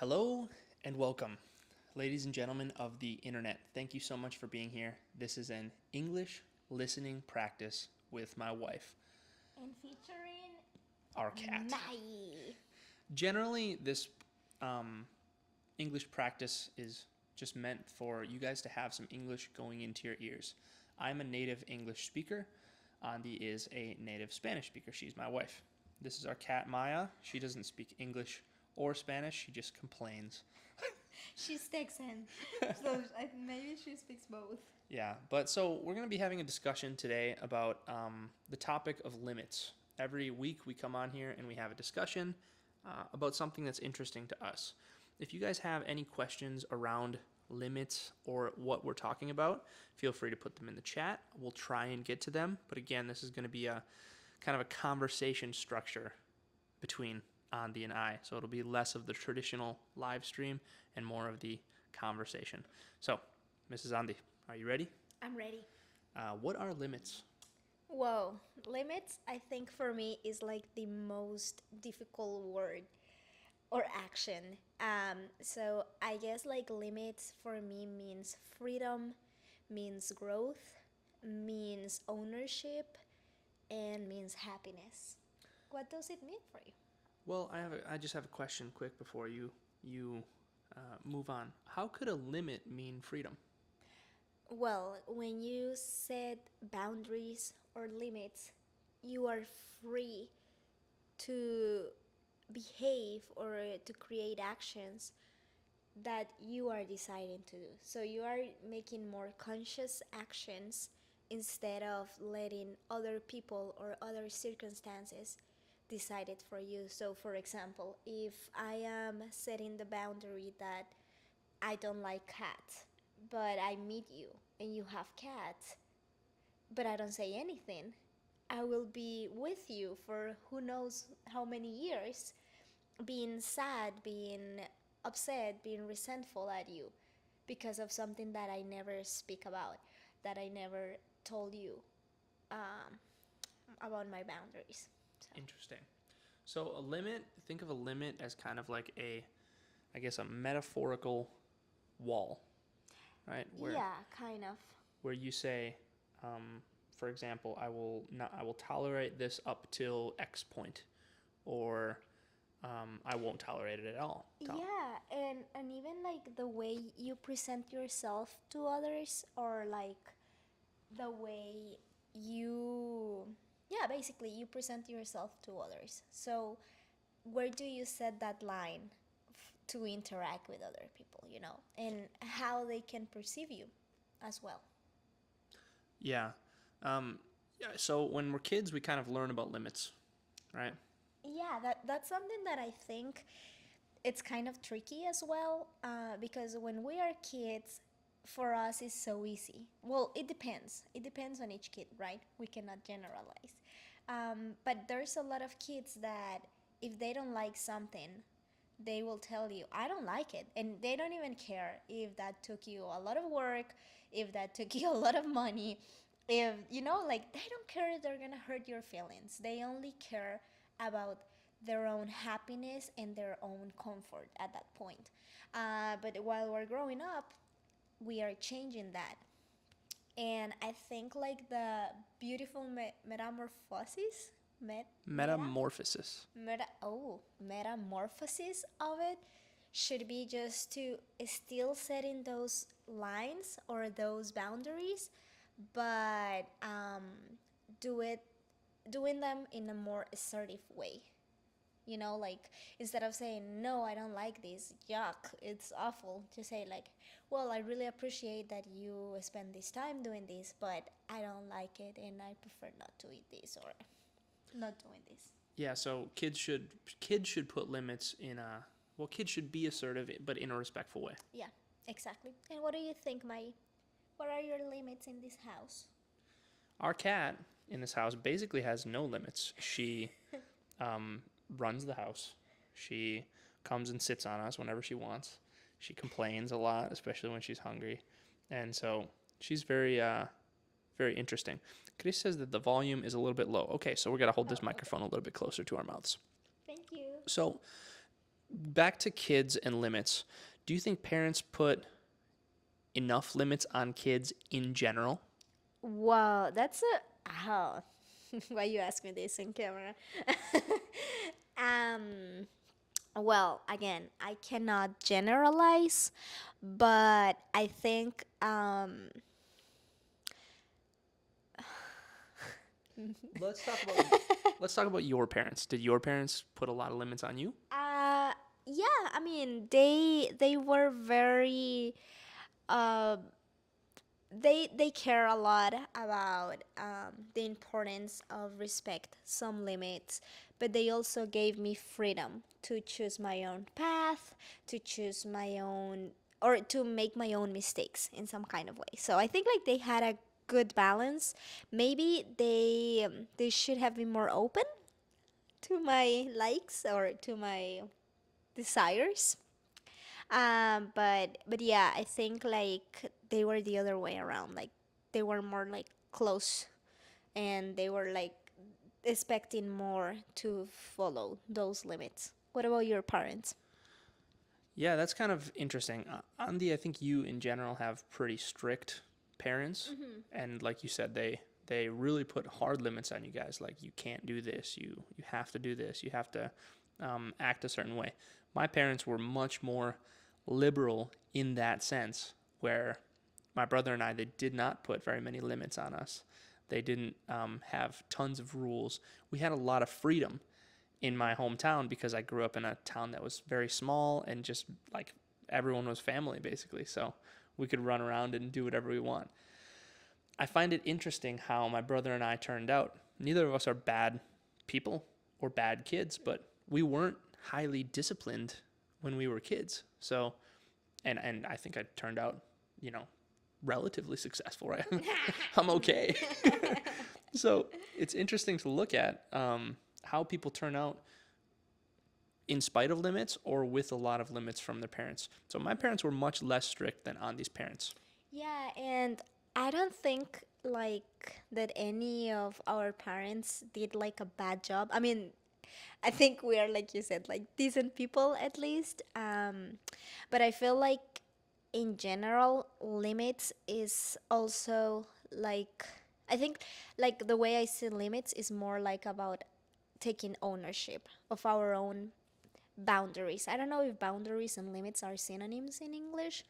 Hello and welcome, ladies and gentlemen of the internet. Thank you so much for being here. This is an English listening practice with my wife, And featuring our cat. Mai. Generally, this English practice is just meant for you guys to have some English going into your ears. I'm a native English speaker. Andi is a native Spanish speaker. She's my wife. This is our cat, Maya. She doesn't speak English or Spanish. She just complains. She's Texan, so maybe she speaks both. Yeah, but so we're going to be having a discussion today about the topic of limits. Every week we come on here and we have a discussion about something that's interesting to us. If you guys have any questions around limits or what we're talking about, feel free to put them in the chat. We'll try and get to them. But again, this is going to be a kind of a conversation structure between Andi and I. So it'll be less of the traditional live stream and more of the conversation. So, Mrs. Andi, are you ready? I'm ready. What are limits? Whoa, limits, I think for me is like the most difficult word or action. So I guess like limits for me means freedom, means growth, means ownership, and means happiness. What does it mean for you? Well, I just have a question quick before you move on. How could a limit mean freedom? Well, when you set boundaries or limits, you are free to behave or to create actions that you are deciding to do. So you are making more conscious actions instead of letting other people or other circumstances decide it for you. So, for example, if I am setting the boundary that I don't like cats, but I meet you and you have cats, but I don't say anything, I will be with you for who knows how many years, being sad, being upset, being resentful at you because of something that I never speak about, that I never told you um, about my boundaries. So. Interesting. So a limit, think of a limit as kind of like I guess a metaphorical wall, right? Yeah, kind of. Where you say, for example, I will tolerate this up till X point, or I won't tolerate it at all. Yeah, and even like the way you present yourself to others, or like the way you, yeah, basically you present yourself to others. So where do you set that line to interact with other people, and how they can perceive you as well? Yeah. Yeah. So when we're kids, we kind of learn about limits, right? Yeah, that's something that I think it's kind of tricky as well, because when we are kids, for us it's so easy. Well, it depends. It depends on each kid, right? We cannot generalize. But there's a lot of kids that if they don't like something, they will tell you, I don't like it. And they don't even care if that took you a lot of work, if that took you a lot of money, if, like they don't care if they're gonna hurt your feelings. They only care about their own happiness and their own comfort at that point. But while we're growing up, we are changing that. And I think like the beautiful metamorphosis, Metamorphosis. metamorphosis of it should be just to still setting those lines or those boundaries, but do it doing them in a more assertive way. Like instead of saying, no, I don't like this, yuck, it's awful, to say like, well, I really appreciate that you spend this time doing this, but I don't like it and I prefer not to eat this or not doing this. Yeah. So kids should put limits in a well. Kids should be assertive, but in a respectful way. Yeah, exactly. And what do you think, Mai? What are your limits in this house? Our cat in this house basically has no limits. She um, runs the house. She comes and sits on us whenever she wants. She complains a lot, especially when she's hungry, and so she's very interesting. Chris says that the volume is a little bit low. Okay, so we're gonna hold this microphone a little bit closer to our mouths. Thank you. So back to kids and limits. Do you think parents put enough limits on kids in general? Wow, that's a oh. Why you ask me this in camera? um, well, again, I cannot generalize, but I think Let's talk about let's talk about your parents. Did your parents put a lot of limits on you? uh yeah, I mean they were very uh they care a lot about the importance of respect, some limits, but they also gave me freedom to choose my own path, to choose my own, or to make my own mistakes in some kind of way. So I think like they had a good balance. Maybe they should have been more open to my likes or to my desires. But yeah, I think like they were the other way around. Like they were more like close, and they were like expecting more to follow those limits. What about your parents? Yeah, that's kind of interesting. Andy, I think you in general have pretty strict parents, and like you said, they really put hard limits on you guys. Like you can't do this, you have to do this, you have to act a certain way. My parents were much more liberal in that sense, where my brother and I, they did not put very many limits on us. They didn't have tons of rules. We had a lot of freedom in my hometown because I grew up in a town that was very small and just like everyone was family basically. So we could run around and do whatever we want. I find it interesting how my brother and I turned out. Neither of us are bad people or bad kids, but we weren't highly disciplined when we were kids. So, and I think I turned out, you know, relatively successful, right? I'm okay. So it's interesting to look at how people turn out in spite of limits or with a lot of limits from their parents. So my parents were much less strict than Andy's parents. Yeah, and I don't think like that any of our parents did like a bad job. I mean, I think we are like you said, like decent people at least. But I feel like in general, limits is also like I think like the way I see limits is more like about taking ownership of our own boundaries. I don't know if boundaries and limits are synonyms in English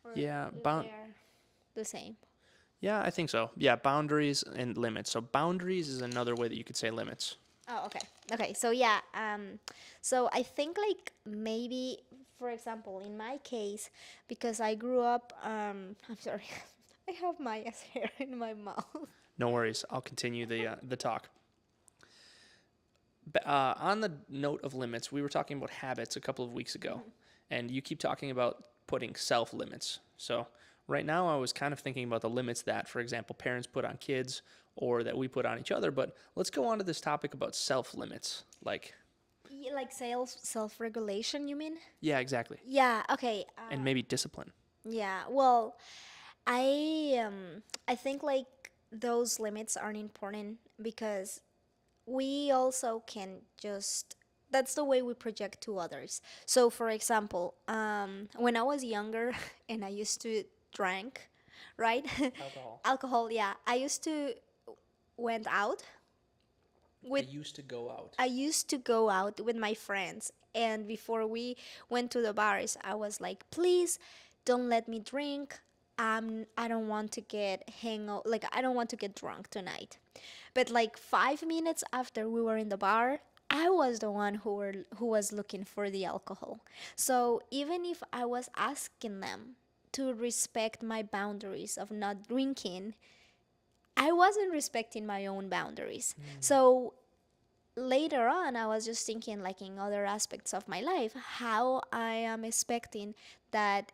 or Yeah, if they are the same. yeah, I think so. Yeah, boundaries and limits. So boundaries is another way that you could say limits. Oh, okay. Okay. So yeah, so I think like maybe for example, in my case, because I grew up I'm sorry. I have my hair in my mouth. No worries. I'll continue the talk. On the note of limits, we were talking about habits a couple of weeks ago, and you keep talking about putting self limits. So right now, I was kind of thinking about the limits that, for example, parents put on kids or that we put on each other. But let's go on to this topic about self limits. Like, Like self regulation, you mean? yeah, exactly, Yeah, okay. and maybe discipline. Yeah. Well, I think like those limits are important because we also can just that's the way we project to others. So for example, when I was younger and I used to drink, right? Alcohol. Alcohol, yeah. I used to went out I with used to go out. I used to go out with my friends, and before we went to the bars, I was like, "Please, don't let me drink. I don't want to get like I don't want to get drunk tonight." But like 5 minutes after we were in the bar, I was the one who was looking for the alcohol. So even if I was asking them to respect my boundaries of not drinking, I wasn't respecting my own boundaries. So later on I was just thinking like in other aspects of my life how I am expecting that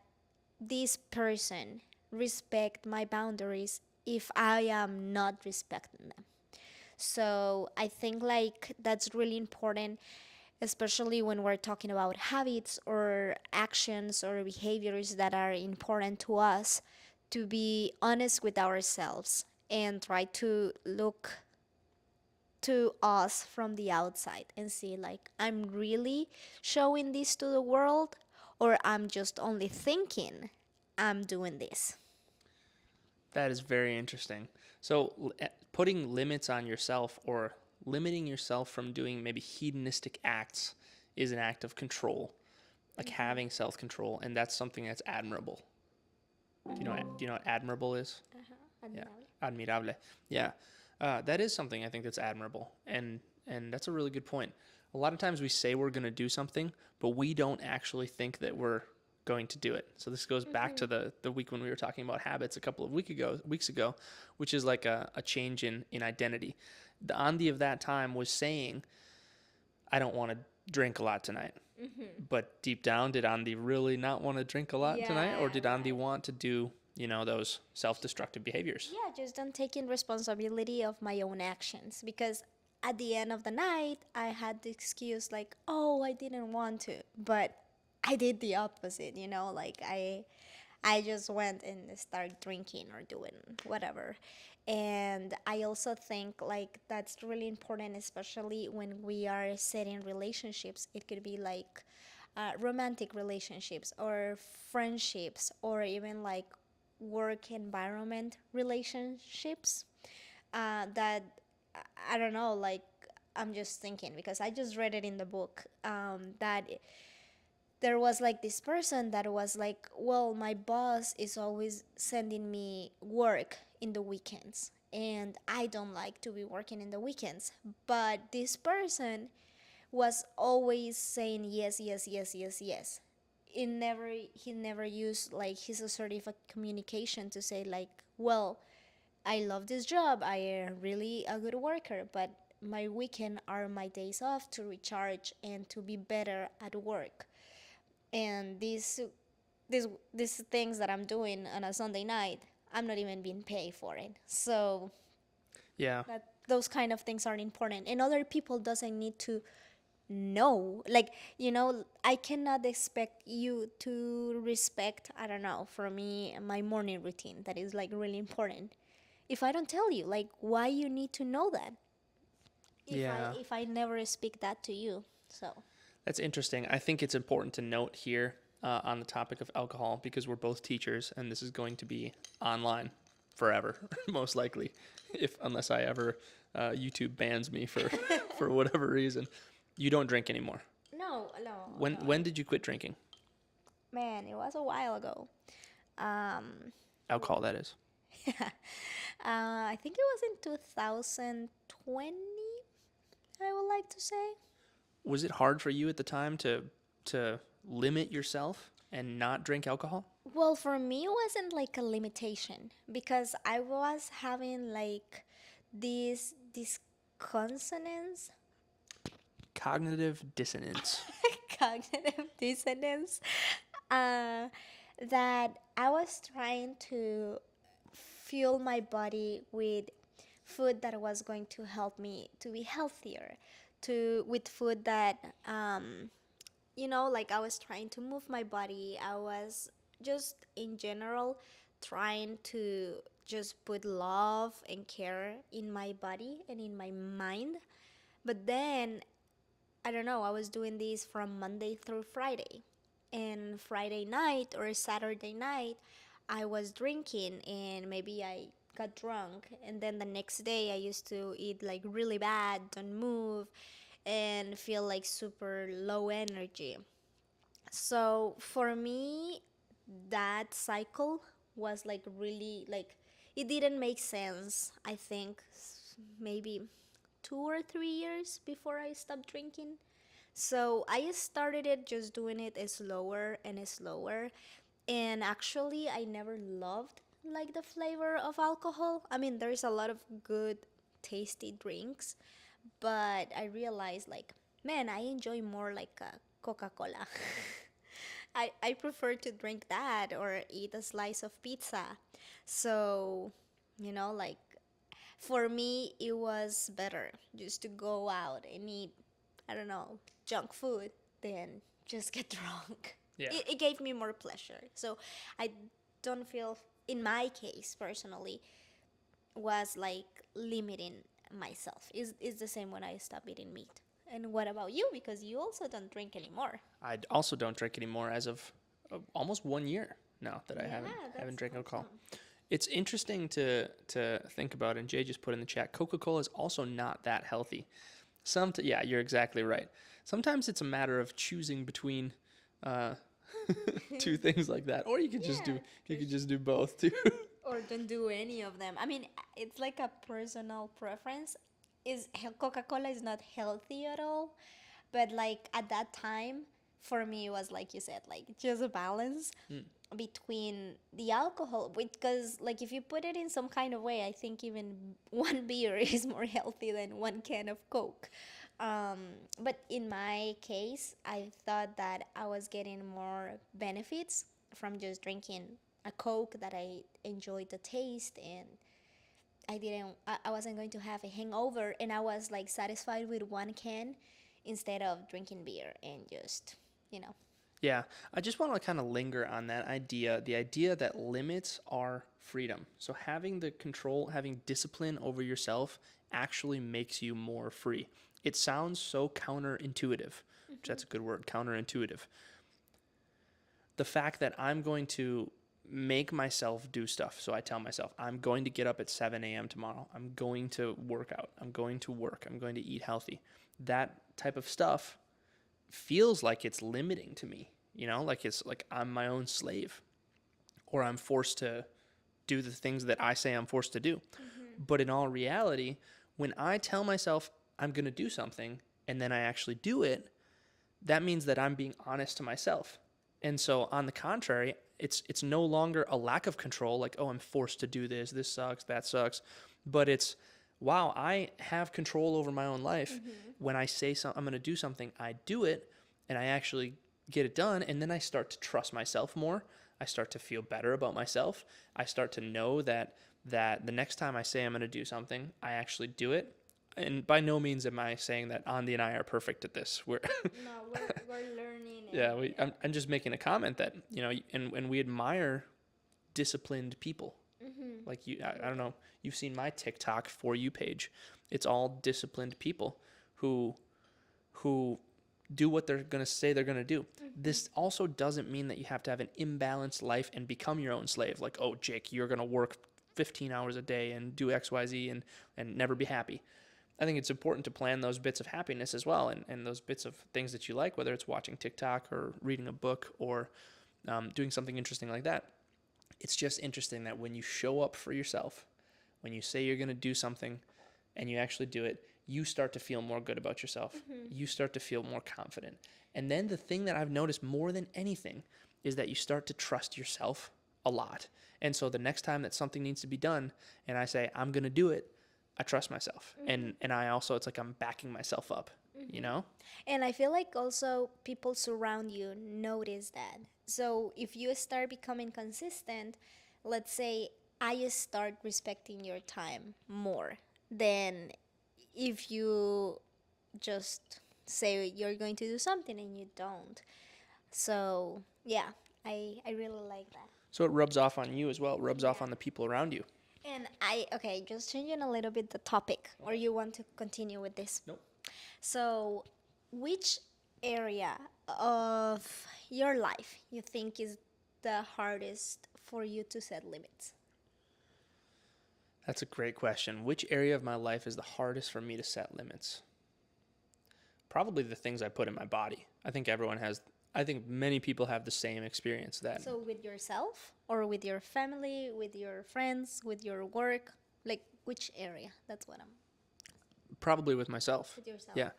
this person respect my boundaries if I am not respecting them. So I think like that's really important, especially when we're talking about habits or actions or behaviors that are important to us, to be honest with ourselves and try to look to us from the outside and see like I'm really showing this to the world or I'm just only thinking I'm doing this. That is very interesting. So, putting limits on yourself or limiting yourself from doing maybe hedonistic acts is an act of control, like having self control, and that's something that's admirable. Do you know what admirable is? Yeah, Admirable. admirable. Yeah, that is something I think that's admirable, and that's a really good point. A lot of times we say we're going to do something, but we don't actually think that we're going to do it. So this goes back to the week when we were talking about habits a couple of weeks ago, which is like a change in identity. The Andy of that time was saying, I don't want to drink a lot tonight. But deep down, did Andy really not want to drink a lot tonight? Or Yeah, did Andy right. want to do, those self-destructive behaviors? Yeah, just don't taking responsibility of my own actions because at the end of the night I had the excuse like, "Oh, I didn't want to." But I did the opposite, like I just went and started drinking or doing whatever. And I also think like that's really important, especially when we are setting relationships. It could be like romantic relationships or friendships or even like work environment relationships. That I don't know, like I'm just thinking because I just read it in the book that there was like this person that was like, well, my boss is always sending me work in the weekends and I don't like to be working in the weekends. But this person was always saying yes, yes, yes, yes, yes. He never used like his assertive communication to say like, well, I love this job. I am really a good worker, but my weekend are my days off to recharge and to be better at work. And these things that I'm doing on a Sunday night, I'm not even being paid for it. So Yeah. that those kind of things are important, and other people doesn't need to know. Like I cannot expect you to respect. I don't know. For me, my morning routine that is like really important. If I don't tell you, like, why you need to know that? Yeah. If I never speak that to you, so. That's interesting. I think it's important to note here on the topic of alcohol because we're both teachers and this is going to be online forever, most likely, if unless I ever YouTube bans me for for whatever reason. You don't drink anymore. No, no, When did you quit drinking? man, it was a while ago. Um, Alcohol, that is. I think it was in 2020. I would like to say. Was it hard for you at the time to limit yourself and not drink alcohol? Well, for me, it wasn't like a limitation because I was having like this consonance, Cognitive dissonance. cognitive dissonance, uh, that I was trying to fuel my body with food that was going to help me to be healthier, to with food that like I was trying to move my body. I was just in general trying to just put love and care in my body and in my mind. But then, I don't know, I was doing this from Monday through Friday. And Friday night or Saturday night, I was drinking and maybe I got drunk. And then the next day, I used to eat like really bad, don't move, and feel like super low energy. So for me, that cycle was like really like it didn't make sense. I think maybe 2 or 3 years before I stopped drinking. So I started it just doing it slower and slower. And actually, I never loved like the flavor of alcohol. I mean, there's a lot of good, tasty drinks, but I realized like, man, I enjoy more like a Coca-Cola. I prefer to drink that or eat a slice of pizza. So, like for me, it was better just to go out and eat, I don't know, junk food than just get drunk. Yeah. It gave me more pleasure. So I don't feel, in my case personally, was like limiting myself. Is the same when I stop eating meat. And what about you? Because you also don't drink anymore. I also don't drink anymore as of almost 1 year now that I Yeah, haven't that's drank alcohol. awesome. It's interesting to think about, and Jay just put in the chat, Coca-Cola is also not that healthy. Yeah, you're exactly right. Sometimes it's a matter of choosing between uh, two things like that, or Yeah, you for could just do both too. or don't do any of them. I mean, it's like a personal preference. Coca-Cola is not healthy at all, but like at that time, for me, it was like you said, like just a balance Mm. between the alcohol. Because like if you put it in some kind of way, I think even one beer is more healthy than one can of Coke. Um, but in my case, I thought that I was getting more benefits from just drinking a Coke, that I enjoyed the taste, and I wasn't going to have a hangover, and I was like satisfied with one can instead of drinking beer and just, you know. Yeah, I just want to kind of linger on that idea, the idea that limits are freedom. So having the control, having discipline over yourself actually makes you more free. It sounds so counterintuitive, which that's a good word, counterintuitive. The fact that I'm going to make myself do stuff. So I tell myself, I'm going to get up at 7 a.m. tomorrow. I'm going to work out. I'm going to work. I'm going to eat healthy. That type of stuff feels like it's limiting to me, like it's like I'm my own slave, or I'm forced to do the things that I say I'm forced to do. Mm-hmm. But in all reality, when I tell myself I'm going to do something and then I actually do it, that means that I'm being honest to myself. And so on the contrary, it's no longer a lack of control, like, oh, I'm forced to do this sucks, that sucks, but it's, wow, I have control over my own life. Mm-hmm. When I say I'm going to do something, I do it, and I actually get it done, and then I start to trust myself more. I start to feel better about myself. I start to know that the next time I say I'm going to do something, I actually do it. And by no means am I saying that Andy and I are perfect at this. No, we're learning. Yeah, I'm just making a comment that, and we admire disciplined people. Mm-hmm. Like I don't know, you've seen my TikTok For You page. It's all disciplined people who do what they're going to say they're going to do. Mm-hmm. This also doesn't mean that you have to have an imbalanced life and become your own slave. Like, oh, Jake, you're going to work 15 hours a day and do XYZ and never be happy. I think it's important to plan those bits of happiness as well, and those bits of things that you like, whether it's watching TikTok or reading a book or doing something interesting like that. It's just interesting that when you show up for yourself, when you say you're going to do something and you actually do it, you start to feel more good about yourself. Mm-hmm. You start to feel more confident. And then the thing that I've noticed more than anything is that you start to trust yourself a lot. And so the next time that something needs to be done and I say, I'm going to do it, I trust myself. Mm-hmm. And I also, it's like I'm backing myself up, Mm-hmm. And I feel like also people surround you notice that. So if you start becoming consistent, let's say I start respecting your time more than if you just say you're going to do something and you don't. So yeah, I really like that. So it rubs off on you as well. It rubs off Yeah. on the people around you. And okay, just changing a little bit the topic, or you want to continue with this? Nope. So, which area of your life you think is the hardest for you to set limits? That's a great question. Which area of my life is the hardest for me to set limits? Probably the things I put in my body. I think many people have the same experience that So, with yourself, or with your family, with your friends, with your work? Like, which area? That's what I'm. probably with myself. With yourself. Yeah.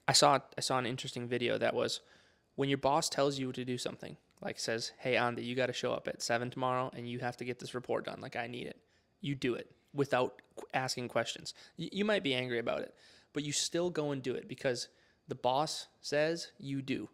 I saw an interesting video that was when your boss tells you to do something, like says, "Hey, Andy, you got to show up at 7 tomorrow and you have to get this report done. Like I need it." You do it without asking questions. You might be angry about it, but you still go and do it because the boss says you do.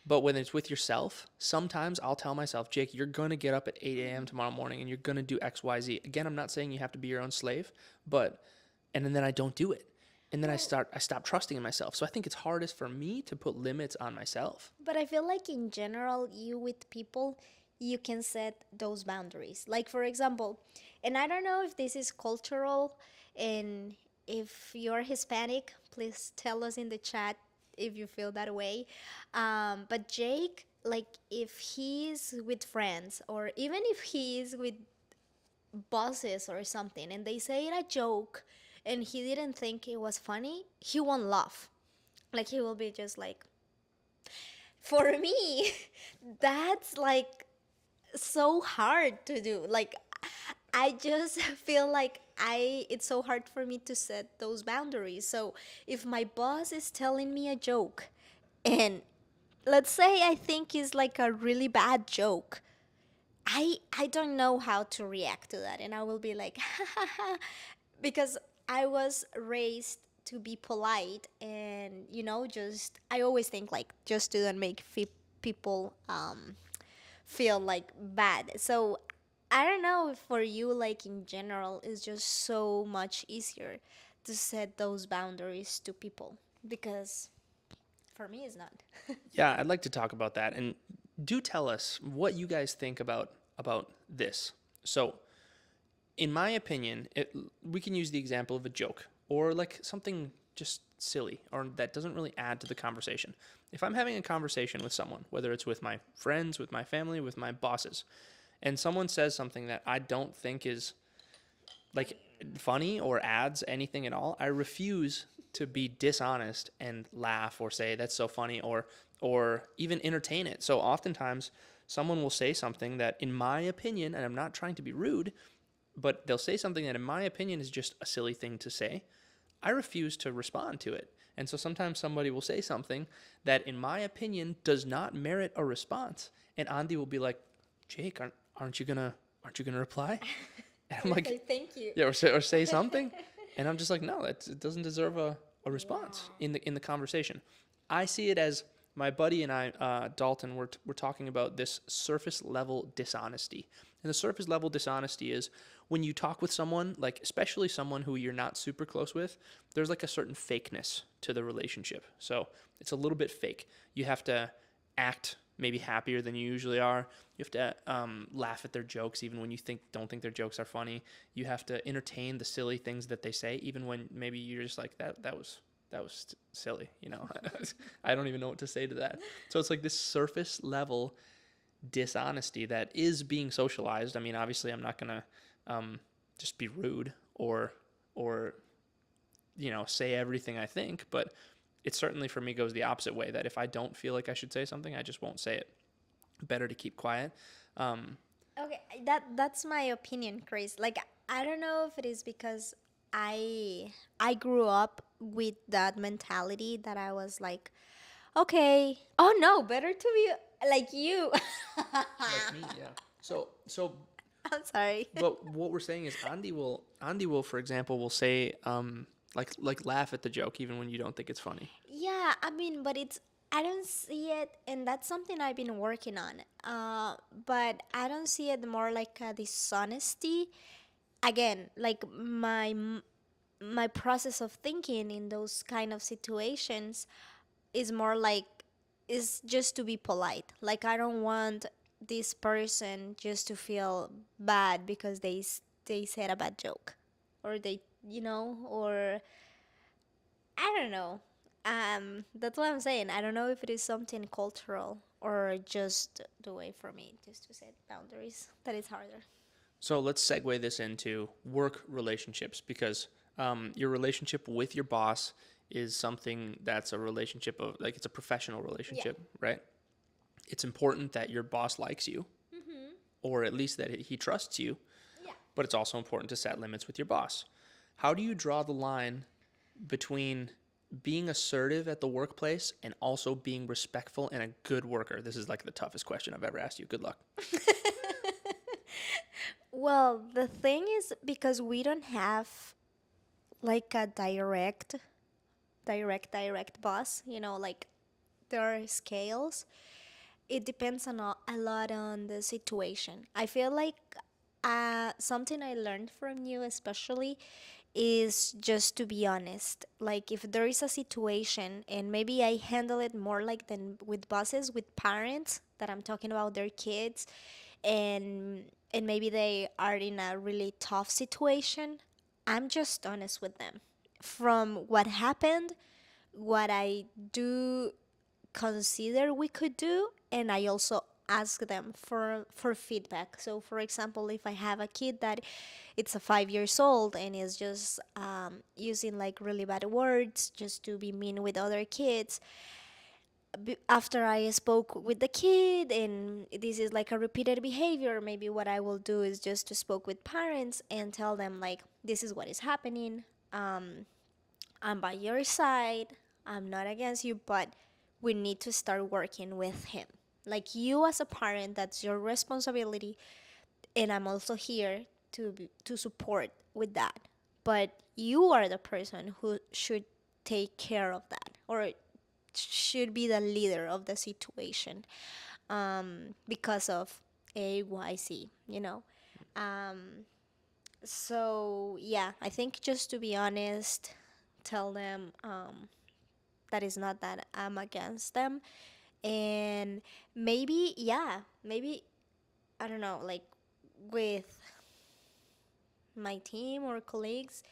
But when it's with yourself, sometimes I'll tell myself, Jake, you're going to get up at 8 a.m. tomorrow morning and you're going to do X, Y, Z. Again, I'm not saying you have to be your own slave, and then I don't do it. And then I stop trusting in myself. So I think it's hardest for me to put limits on myself. But I feel like in general, you with people, you can set those boundaries. Like, for example, and I don't know if this is cultural in if you're Hispanic, please tell us in the chat if you feel that way. But Jake, like if he's with friends or even if he's with bosses or something and they say a joke and he didn't think it was funny, he won't laugh. Like he will be just like, for me, that's like so hard to do. Like I just feel like I it's so hard for me to set those boundaries. So if my boss is telling me a joke and let's say I think it's like a really bad joke, I don't know how to react to that and I will be like because I was raised to be polite and just I always think like just to not make people feel like bad. So I don't know if for you, like in general, it's just so much easier to set those boundaries to people because for me, it's not. Yeah, I'd like to talk about that, and do tell us what you guys think about this. So, in my opinion, we can use the example of a joke or like something just silly or that doesn't really add to the conversation. If I'm having a conversation with someone, whether it's with my friends, with my family, with my bosses, and someone says something that I don't think is like funny or adds anything at all, I refuse to be dishonest and laugh or say that's so funny or even entertain it. So oftentimes someone will say something that in my opinion, and I'm not trying to be rude, but they'll say something that in my opinion is just a silly thing to say. I refuse to respond to it. And so sometimes somebody will say something that in my opinion does not merit a response. And Andy will be like, Jake, aren't you gonna reply? And I'm like, Thank you. yeah, or say something. And I'm just like, no, it doesn't deserve a response in the conversation. I see it as my buddy and I, Dalton, we're talking about this surface level dishonesty. And the surface level dishonesty is when you talk with someone, like especially someone who you're not super close with, there's like a certain fakeness to the relationship. So it's a little bit fake. You have to act maybe happier than you usually are. You have to laugh at their jokes even when you don't think their jokes are funny. You have to entertain the silly things that they say even when maybe you're just like that was silly. I don't even know what to say to that. So it's like this surface level dishonesty that is being socialized. I mean, obviously, I'm not gonna just be rude or say everything I think, but it certainly for me goes the opposite way. That if I don't feel like I should say something, I just won't say it. Better to keep quiet. Um, Okay, that's my opinion, Chris. Like I don't know if it is because I grew up with that mentality that I was like, okay, oh no, better to be like you. like me, yeah. So I'm sorry. but what we're saying is Andy will for example will say like laugh at the joke even when you don't think it's funny. Yeah, I mean, but I don't see it, and that's something I've been working on. But I don't see it more like a dishonesty. Again, like my process of thinking in those kind of situations is more like is just to be polite. Like I don't want this person just to feel bad because they said a bad joke, or or I don't know. That's what I'm saying. I don't know if it is something cultural or just the way for me just to set boundaries that is harder. So let's segue this into work relationships because your relationship with your boss is something that's a relationship of like it's a professional Yeah. relationship, right? It's important that your boss likes you or at least that he trusts you, Yeah. but it's also important to set limits with your boss. How do you draw the line between being assertive at the workplace and also being respectful and a good worker? This is like the toughest question I've ever asked you. Good luck. Well, the thing is because we don't have like a direct boss, like there are scales. It depends on a lot on the situation. I feel like something I learned from you, especially, is just to be honest. Like if there is a situation, and maybe I handle it more like than with bosses, with parents that I'm talking about their kids, and maybe they are in a really tough situation. I'm just honest with them. from what happened, what I do consider we could do, and I also ask them for feedback. So for example, if I have a kid that it's a 5 years old and is just using like really bad words just to be mean with other kids, after I spoke with the kid and this is like a repeated behavior, maybe what I will do is just to spoke with parents and tell them like this is what is happening. I'm by your side. I'm not against you, but we need to start working with him. Like you as a parent, that's your responsibility, and I'm also here to support with that. But you are the person who should take care of that, or should be the leader of the situation, because of A, Y, Z. So yeah, I think just to be honest, tell them that is not that I'm against them, and maybe yeah, maybe I don't know, like with my team or colleagues,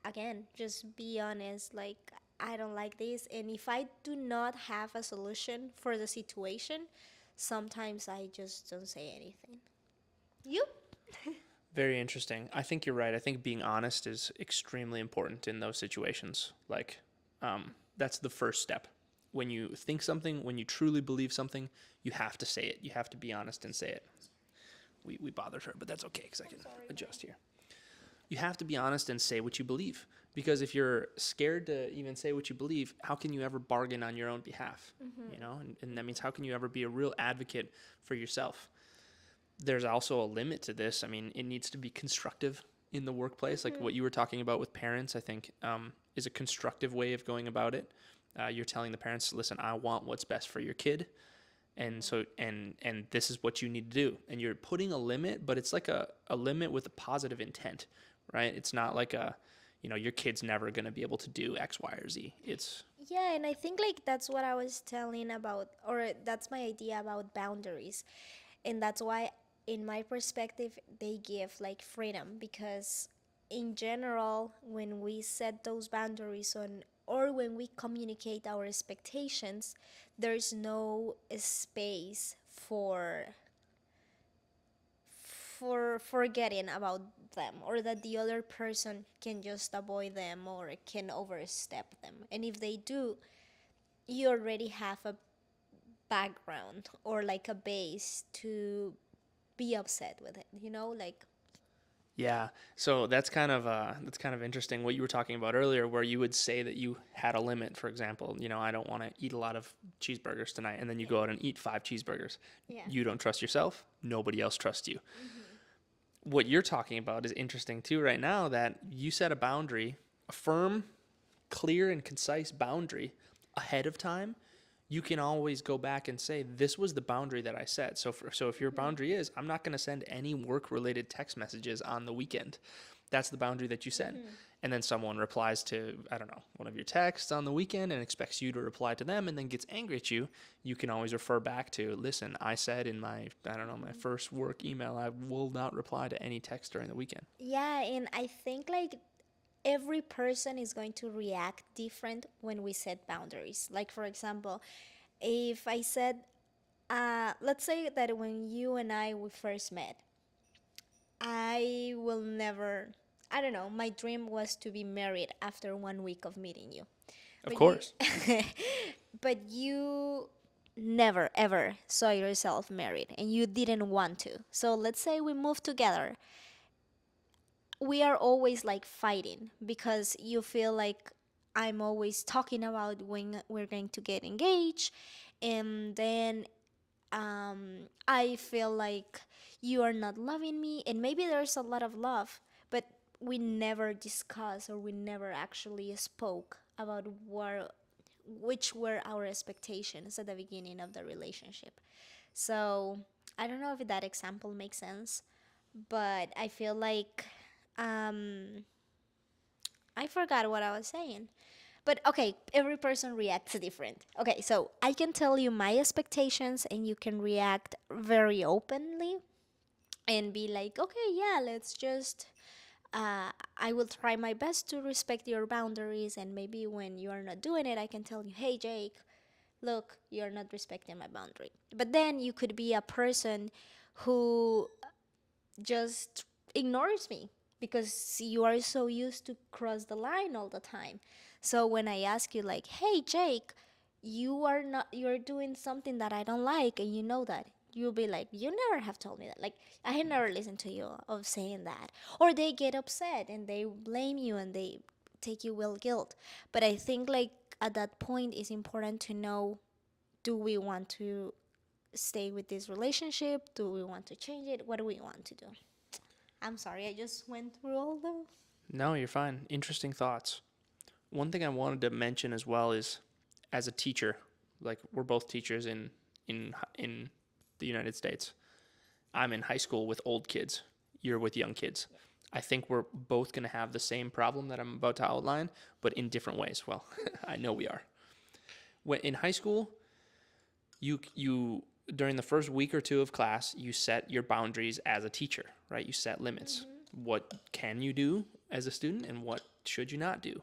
again, just be honest. Like I don't like this, and if I do not have a solution for the situation, sometimes I just don't say anything. You? Very interesting. I think you're right. I think being honest is extremely important in those situations. Like, that's the first step. When you think something, when you truly believe something, you have to say it. You have to be honest and say it. We bothered her, but that's okay because I can adjust here. You have to be honest and say what you believe. Because if you're scared to even say what you believe, how can you ever bargain on your own behalf? And that means how can you ever be a real advocate for yourself? There's also a limit to this. I mean, it needs to be constructive in the workplace. Like what you were talking about with parents, I think is a constructive way of going about it. You're telling the parents, listen, I want what's best for your kid. And so, and this is what you need to do. And you're putting a limit, but it's like a limit with a positive intent, right? It's not like your kid's never going to be able to do X, Y, or Z. It's, Yeah, and I think like that's what I was telling about, or that's my idea about boundaries. And that's why, in my perspective, they give like freedom, because in general, when we set those boundaries on, or when we communicate our expectations, there's no space for forgetting about them, or that the other person can just avoid them or can overstep them. And if they do, you already have a background or like a base to be upset with it, like yeah. So that's kind of interesting what you were talking about earlier, where you would say that you had a limit. For example, I don't want to eat a lot of cheeseburgers tonight, and then you go out and eat 5 cheeseburgers. yeah. You don't trust yourself. Nobody else trusts you. What you're talking about is interesting too right now, that you set a boundary, a firm, clear, and concise boundary ahead of time. You can always go back and say, this was the boundary that I set. So if your boundary is, I'm not going to send any work-related text messages on the weekend. That's the boundary that you set. And then someone replies to, I don't know, one of your texts on the weekend and expects you to reply to them and then gets angry at you. You can always refer back to, listen, I said in my first work email, I will not reply to any text during the weekend. Yeah, and I think like every person is going to react different when we set boundaries. Like for example, if I said, let's say that when you and I we first met, I will never, I don't know, my dream was to be married after 1 week of meeting you. Of But course. but you never ever saw yourself married and you didn't want to. So let's say we move together. We are always like fighting because you feel like I'm always talking about when we're going to get engaged, and then I feel like you are not loving me, and maybe there's a lot of love, but we never discussed or we never actually spoke about which were our expectations at the beginning of the relationship. So I don't know if that example makes sense, but I feel like um, I forgot what I was saying. But okay, every person reacts different. Okay, so I can tell you my expectations and you can react very openly and be like, okay, yeah, let's just I will try my best to respect your boundaries, and maybe when you are not doing it, I can tell you, hey, Jake, look, you're not respecting my boundary. But then you could be a person who just ignores me because you are so used to cross the line all the time. So when I ask you like, "Hey Jake, you're doing something that I don't like and you know that." You'll be like, "You never have told me that." Like, I had never listened to you of saying that. Or they get upset and they blame you and they take you with guilt. But I think like at that point it's important to know, do we want to stay with this relationship? Do we want to change it? What do we want to do? I'm sorry, I just went through all the. No, you're fine. Interesting thoughts. One thing I wanted to mention as well is, as a teacher, like we're both teachers in the United States. I'm in high school with old kids. You're with young kids. I think we're both going to have the same problem that I'm about to outline, but in different ways. Well, I know we are. When in high school, you during the first week or two of class, you set your boundaries as a teacher, right? You set limits. What can you do as a student and what should you not do?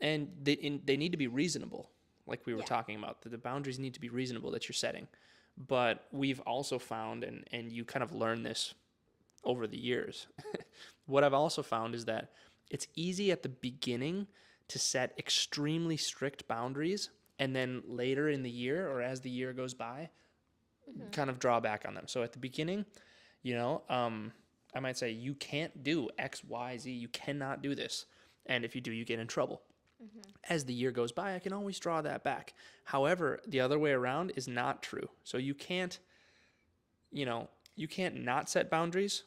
And they need to be reasonable, like we were Yeah. talking about. The boundaries need to be reasonable that you're setting. But we've also found, and you kind of learn this over the years, what I've also found is that it's easy at the beginning to set extremely strict boundaries, and then later in the year or as the year goes by, kind of draw back on them. So at the beginning, I might say, you can't do X, Y, Z. You cannot do this. And if you do, you get in trouble. As the year goes by, I can always draw that back. However, the other way around is not true. So you can't not set boundaries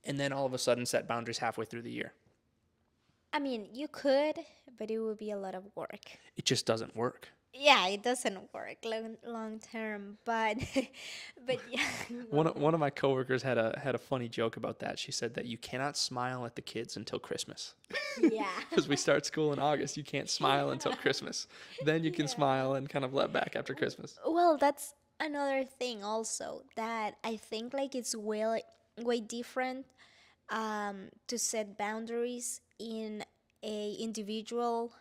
and then all of a sudden set boundaries halfway through the year. I mean, you could, but it would be a lot of work. It just doesn't work. Yeah, it doesn't work long term, but but yeah. One of my coworkers had a funny joke about that. She said that you cannot smile at the kids until Christmas. Yeah. Because we start school in August, you can't smile until Christmas. Then you can smile and kind of let back after Christmas. Well, that's another thing also that I think like it's way different to set boundaries in a individual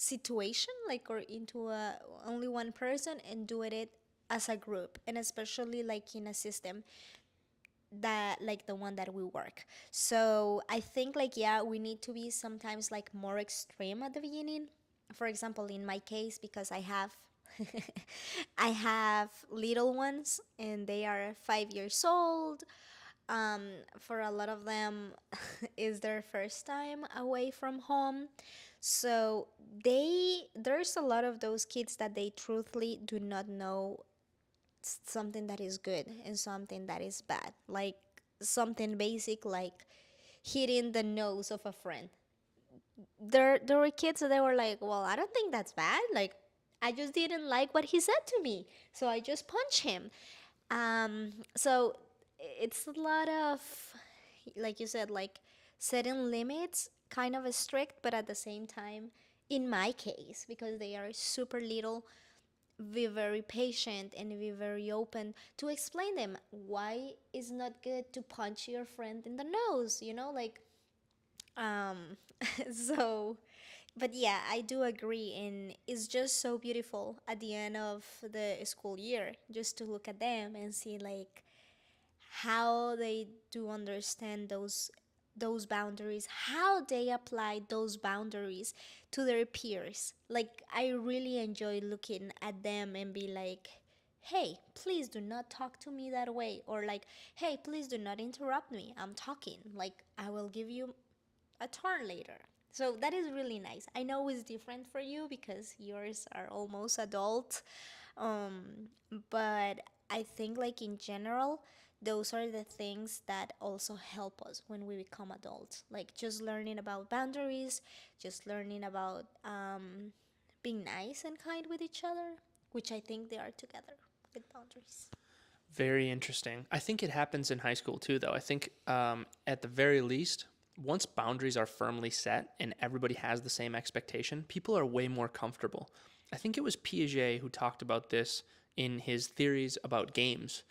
situation, like, or into a only one person, and do it as a group, and especially like in a system that like the one that we work. So I think like, yeah, we need to be sometimes like more extreme at the beginning. For example, in my case, because I have I have little ones and they are 5 years old. For a lot of them is their first time away from home. So there's a lot of those kids that they truthfully do not know something that is good and something that is bad. Like something basic like hitting the nose of a friend. There were kids that they were like, well, I don't think that's bad. Like, I just didn't like what he said to me, so I just punched him. So it's a lot of, like you said, like setting limits, kind of strict, but at the same time, in my case, because they are super little, be very patient and be very open to explain them why it's not good to punch your friend in the nose, like, so, but yeah, I do agree, and it's just so beautiful at the end of the school year just to look at them and see like how they do understand those boundaries, how they apply those boundaries to their peers. Like, I really enjoy looking at them and be like, hey, please do not talk to me that way, or like, hey, please do not interrupt me, I'm talking, like, I will give you a turn later. So that is really nice. I know it's different for you because yours are almost adult. Um, but I think like in general, those are the things that also help us when we become adults. Like just learning about boundaries, just learning about being nice and kind with each other, which I think they are together with boundaries. Very interesting. I think it happens in high school too, though. I think at the very least, once boundaries are firmly set and everybody has the same expectation, people are way more comfortable. I think it was Piaget who talked about this in his theories about games,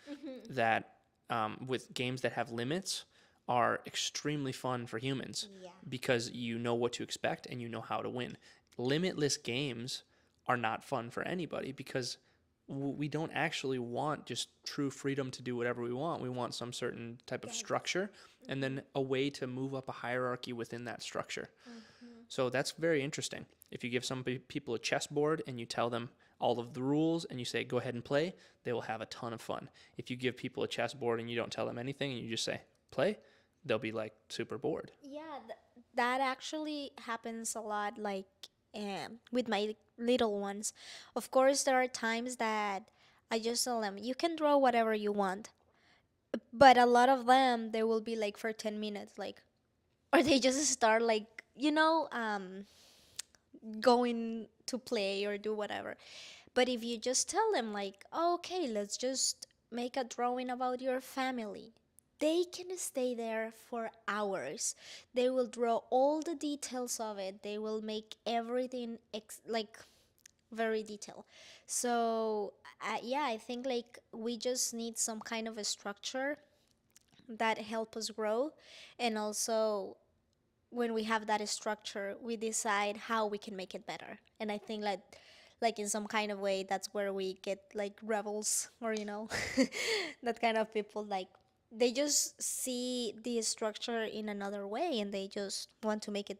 that with games that have limits, are extremely fun for humans Yeah. because you know what to expect and you know how to win. Limitless games are not fun for anybody because we don't actually want just true freedom to do whatever we want. We want some certain type of Guidance. structure and then a way to move up a hierarchy within that structure. Mm-hmm. So that's very interesting. If you give some people a chessboard and you tell them all of the rules and you say, go ahead and play, they will have a ton of fun. If you give people a chessboard and you don't tell them anything and you just say, play, they'll be like super bored. Yeah, that actually happens a lot, like with my little ones. Of course, there are times that I just tell them, you can draw whatever you want. But a lot of them, they will be like for 10 minutes, like, or they just start like, going to play or do whatever. But if you just tell them, like, oh, okay, let's just make a drawing about your family, they can stay there for hours. They will draw all the details of it. They will make everything like very detailed. So, yeah, I think like we just need some kind of a structure that help us grow, and also when we have that structure, we decide how we can make it better. And I think like in some kind of way, that's where we get like rebels, or that kind of people, like they just see the structure in another way and they just want to make it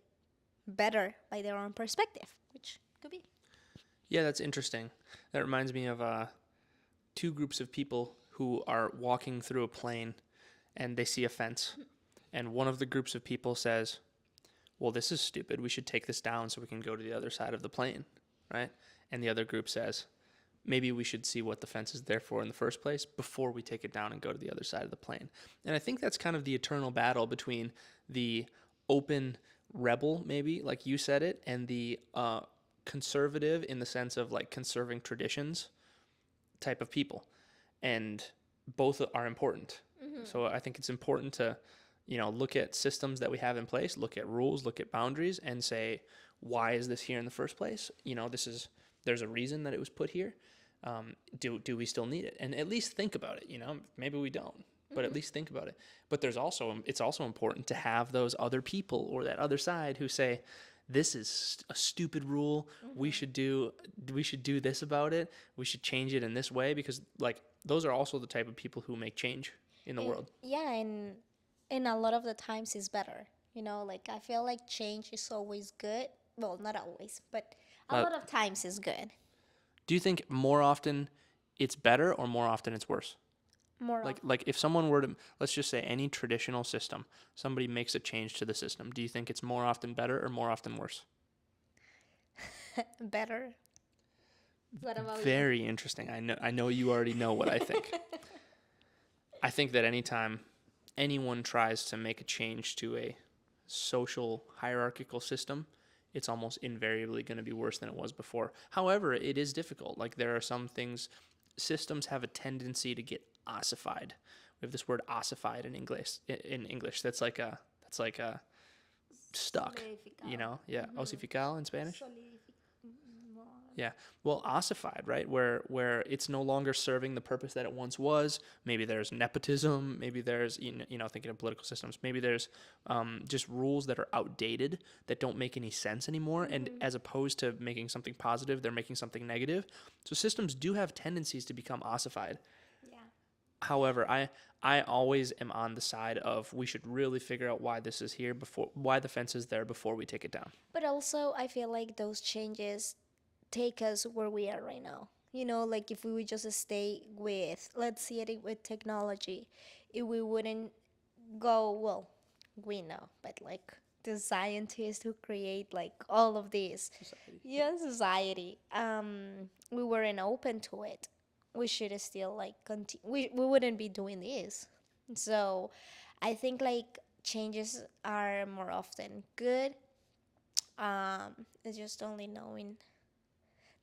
better by their own perspective, which could be. Yeah, that's interesting. That reminds me of two groups of people who are walking through a plane and they see a fence. And one of the groups of people says, well, this is stupid. We should take this down so we can go to the other side of the plane, right? And the other group says, maybe we should see what the fence is there for in the first place before we take it down and go to the other side of the plane. And I think that's kind of the eternal battle between the open rebel, maybe, like you said it, and the conservative in the sense of like conserving traditions type of people. And both are important. So I think it's important to, look at systems that we have in place, look at rules, look at boundaries, and say, why is this here in the first place? There's a reason that it was put here. Do we still need it? And at least think about it. Maybe we don't, but at least think about it. But it's also important to have those other people or that other side who say, this is a stupid rule. We should do this about it. We should change it in this way, because like those are also the type of people who make change in the world. Yeah, and a lot of the times it's better. Like I feel like change is always good. Well, not always, but a Uh, lot of times it's good. do you think more often it's better or more often it's worse? More Like if someone were to, let's just say any traditional system, somebody makes a change to the system, do you think it's more often better or more often worse? better. What about you? Very interesting. I know you already know what I think. I think that anytime anyone tries to make a change to a social hierarchical system, it's almost invariably going to be worse than it was before. However, it is difficult. Like there are some things, systems have a tendency to get ossified. We have this word ossified in English. That's like a stuck. Solidificado. Yeah, osifical in Spanish. Solidific- Yeah. Well, ossified, right? Where it's no longer serving the purpose that it once was. Maybe there's nepotism. Maybe there's thinking of political systems. Maybe there's just rules that are outdated that don't make any sense anymore. And as opposed to making something positive, they're making something negative. So systems do have tendencies to become ossified. Yeah. However, I always am on the side of we should really figure out why this is here why the fence is there before we take it down. But also, I feel like those changes take us where we are right now. Like if we would just stay with, let's see it with technology, if we wouldn't go, well, we know, but like the scientists who create like all of this, yeah, society, we weren't open to it. We should still like continue. We wouldn't be doing this. So I think like changes are more often good. It's just only knowing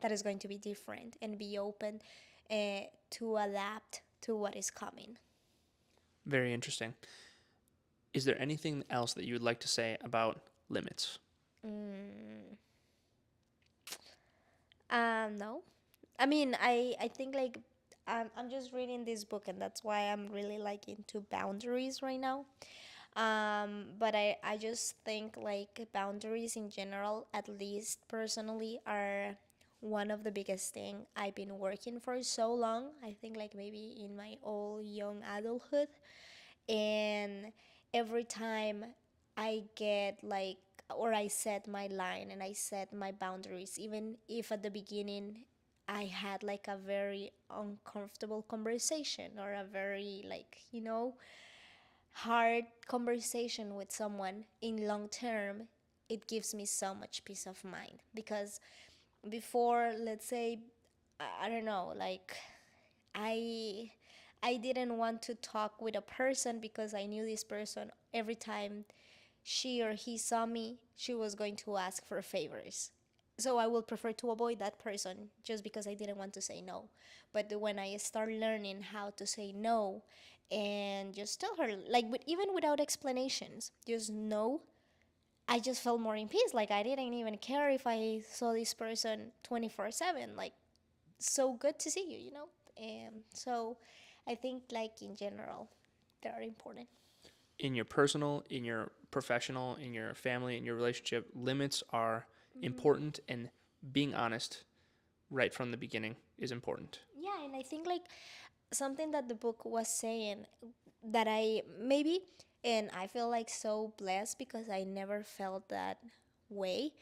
that is going to be different and be open to adapt to what is coming. Very interesting. Is there anything else that you would like to say about limits? No. I mean, I think like I'm just reading this book, and that's why I'm really like into boundaries right now. But I just think like boundaries in general, at least personally, are one of the biggest thing I've been working for so long. I think like maybe in my all young adulthood, and every time I get like, or I set my line and I set my boundaries, even if at the beginning I had like a very uncomfortable conversation or a very like, hard conversation with someone in long term, it gives me so much peace of mind. Because before, let's say, I don't know, like I I didn't want to talk with a person because I knew this person every time she or he saw me, she was going to ask for favors. So I will prefer to avoid that person just because I didn't want to say no. But when I start learning how to say no and just tell her, like, even without explanations, just no, I just felt more in peace. Like, I didn't even care if I saw this person 24/7. Like, so good to see you, you know? And so I think, like, in general, they're important. In your personal, in your professional, in your family, in your relationship, limits are important, and being honest right from the beginning is important. Yeah, and I think, like, something that the book was saying that I maybe, and I feel like so blessed because I never felt that way.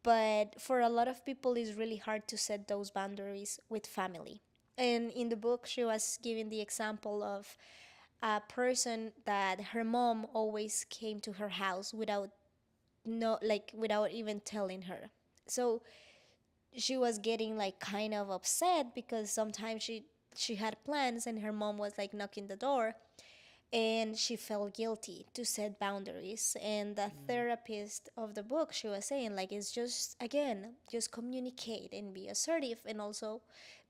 But for a lot of people, it's really hard to set those boundaries with family. And in the book, she was giving the example of a person that her mom always came to her house without no like without even telling her. So she was getting like kind of upset because sometimes she had plans and her mom was like knocking the door, and she felt guilty to set boundaries. And the therapist of the book, she was saying like, it's just, again, just communicate and be assertive, and also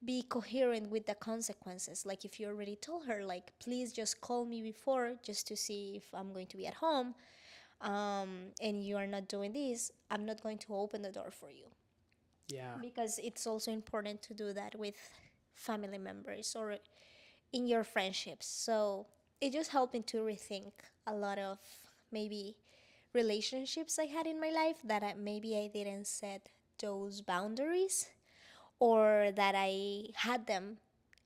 be coherent with the consequences. Like, if you already told her like, please just call me before just to see if I'm going to be at home, and you are not doing this, I'm not going to open the door for you. Yeah. Because it's also important to do that with family members or in your friendships. So it just helped me to rethink a lot of maybe relationships I had in my life that maybe I didn't set those boundaries, or that I had them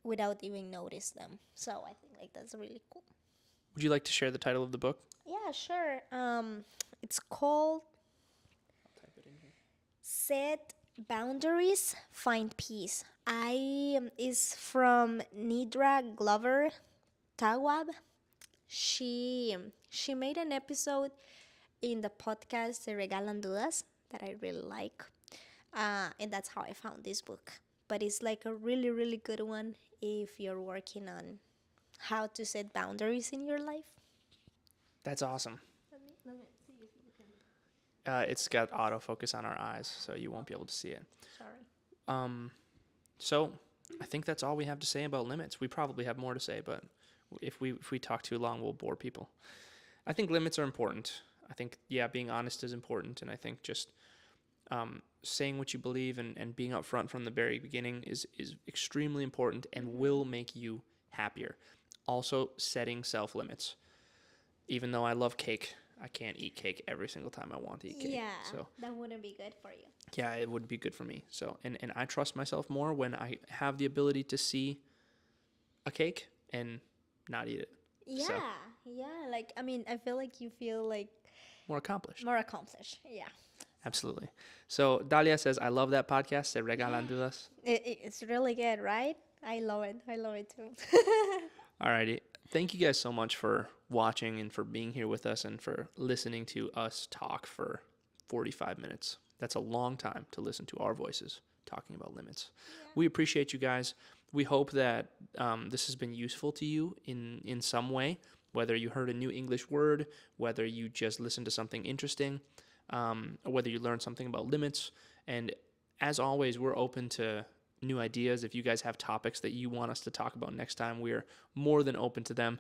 without even notice them. So I think like that's really cool. Would you like to share the title of the book? Yeah, sure. It's called Type it in here. Set Boundaries, Find Peace. I is from Nidra Glover Tawab. She made an episode in the podcast Se Regalan Dudas that I really like, and that's how I found this book. But it's like a really really good one if you're working on how to set boundaries in your life. That's awesome. Let me see if you can. It's got autofocus on our eyes, so you won't be able to see it. Sorry. So I think that's all we have to say about limits. We probably have more to say, but if we talk too long, we'll bore people. I think limits are important. I think, yeah, being honest is important, and I think just saying what you believe and being upfront from the very beginning is extremely important and will make you happier. Also, setting self limits. Even though I love cake, I can't eat cake every single time I want to eat cake. Yeah, So that wouldn't be good for you. yeah, it would be good for me. So and I trust myself more when I have the ability to see a cake and not eat it. Yeah, So yeah. Like, I mean, I feel like you feel like more accomplished. more accomplished. Yeah. Absolutely. So Dalia says, I love that podcast. Se regalan dudas. It's really good, right? I love it. I love it too. Alrighty. Thank you guys so much for watching and for being here with us and for listening to us talk for 45 minutes. That's a long time to listen to our voices talking about limits. We appreciate you guys. We hope that this has been useful to you in some way, whether you heard a new English word, whether you just listened to something interesting, or whether you learned something about limits. And as always, we're open to new ideas. If you guys have topics that you want us to talk about next time, we are more than open to them.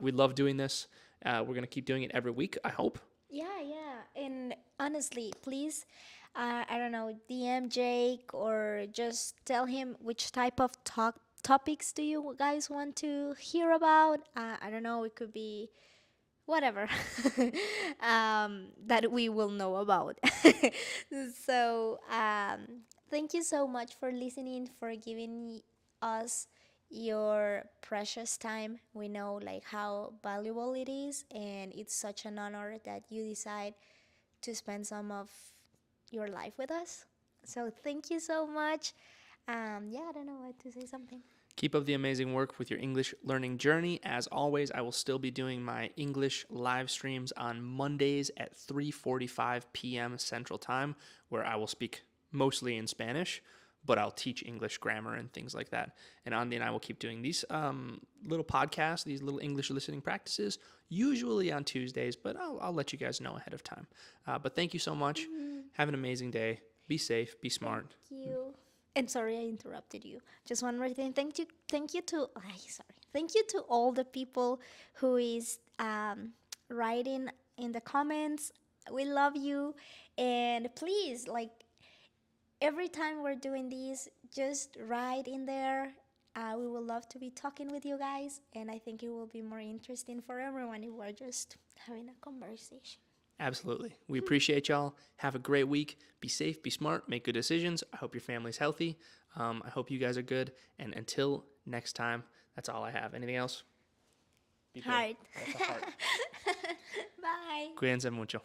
We love doing this. We're going to keep doing it every week, I hope. Yeah, yeah. And honestly, please, I don't know, DM Jake or just tell him which type of topics do you guys want to hear about. I don't know, it could be whatever that we will know about. So, thank you so much for listening, for giving us your precious time. We know like how valuable it is, and it's such an honor that you decide to spend some of your life with us. So, thank you so much. Yeah, I don't know what to say something. Keep up the amazing work with your English learning journey. As always, I will still be doing my English live streams on Mondays at 3:45 p.m. Central Time, where I will speak mostly in Spanish, but I'll teach English grammar and things like that. And Andy and I will keep doing these little podcasts, these little English listening practices, usually on Tuesdays, but I'll let you guys know ahead of time. But thank you so much. Have an amazing day. Be safe. Be smart. Thank you. And sorry I interrupted you. Just one more thing. Thank you to. Sorry. Thank you to all the people who is writing in the comments. We love you, and please, like every time we're doing these, just write in there. We would love to be talking with you guys, and I think it will be more interesting for everyone if we're just having a conversation. Absolutely. We appreciate y'all. Have a great week. Be safe, be smart, make good decisions. I hope your family's healthy. I hope you guys are good. And until next time, that's all I have. Anything else? Be good. Heart. That's a heart. Bye. Cuídense mucho.